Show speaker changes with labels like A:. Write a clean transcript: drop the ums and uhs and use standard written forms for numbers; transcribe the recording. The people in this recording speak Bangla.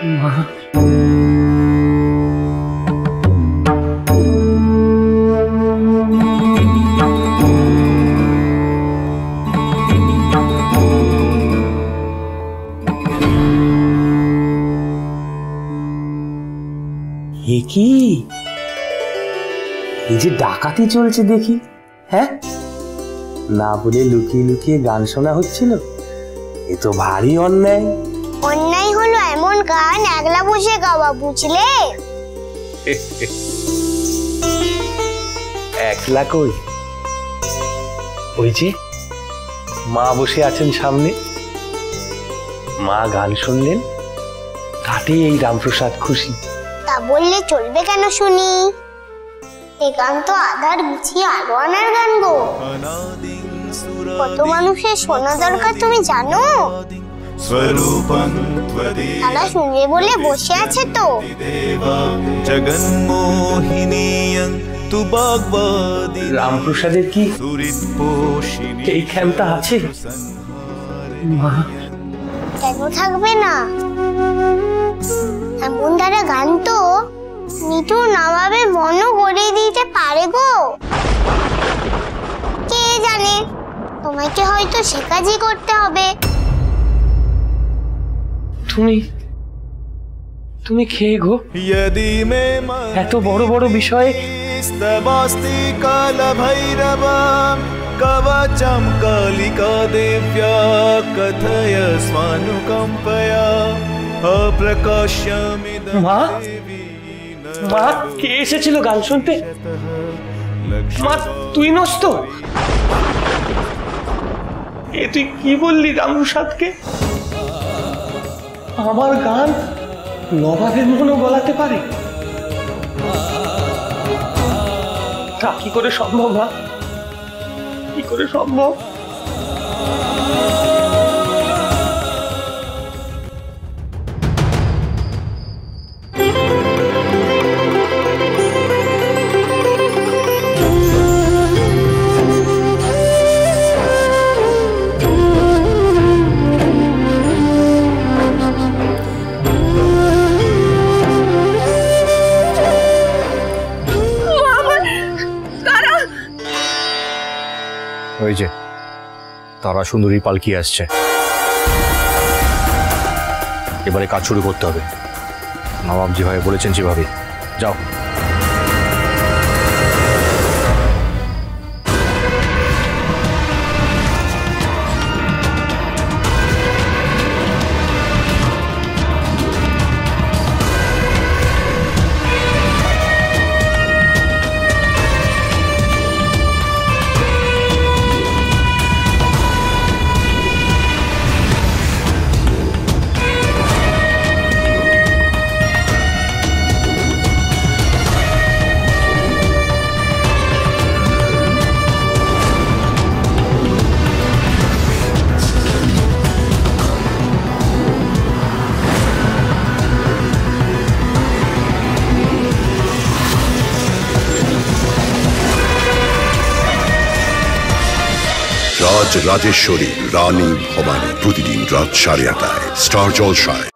A: মা, কি এই যে ডাকাতি চলছে দেখি? হ্যাঁ, না বলে লুকিয়ে লুকিয়ে গান শোনা হচ্ছিল, এ তো ভারী অন্যায়।
B: অন্যায় হলো এমন গান একলা বসে গাওয়া, বুঝলে?
A: একলা কই, ওই যে মা বসে আছেন সামনে, মা গান শুনলেন, তাতে এই রামপ্রসাদ খুশি।
B: তা বললে চলবে কেন শুনি? এই গান তো আধার গুছিয়ে আলো আনার গান গো। কত মানুষের শোনা দরকার তুমি জানো? তারা শুনবে বলে বসে আছে তো।
A: রামপ্রসাদের কি এই ক্ষমতা আছে? মা,
B: কেন থাকবে না? এমন তারা গান তো নিঠুর নামাবে মনও গড়িয়ে দিতে পারে গো। কে জানে, তোমাকে হয়তো সে কাজই করতে হবে।
A: তুমি খেয়ে গো, এত বড় বড় বিষয়ে
C: कवचं कालिका देव्या कथय स्वानुकम्पया अप्रकाश्यमिदं
A: মা, মা কে এসেছিল গান শুনতে? মা তুই নস তো? এ তুই কি বললি রামপ্রসাদকে? আমার গান নবাবের মনও গলাতে পারে? তা কি করে সম্ভব? মা, কি করে সম্ভব?
D: ওই যে তারা সুন্দরী পালকি আসছে, এবারে কাজ শুরু করতে হবে। নবাব যেভাবে বলেছেন সেভাবে যাও।
E: রাজ রাজেশ্বরী রানী ভবানী প্রতিদিন রাত 8:30 স্টার জলসায়।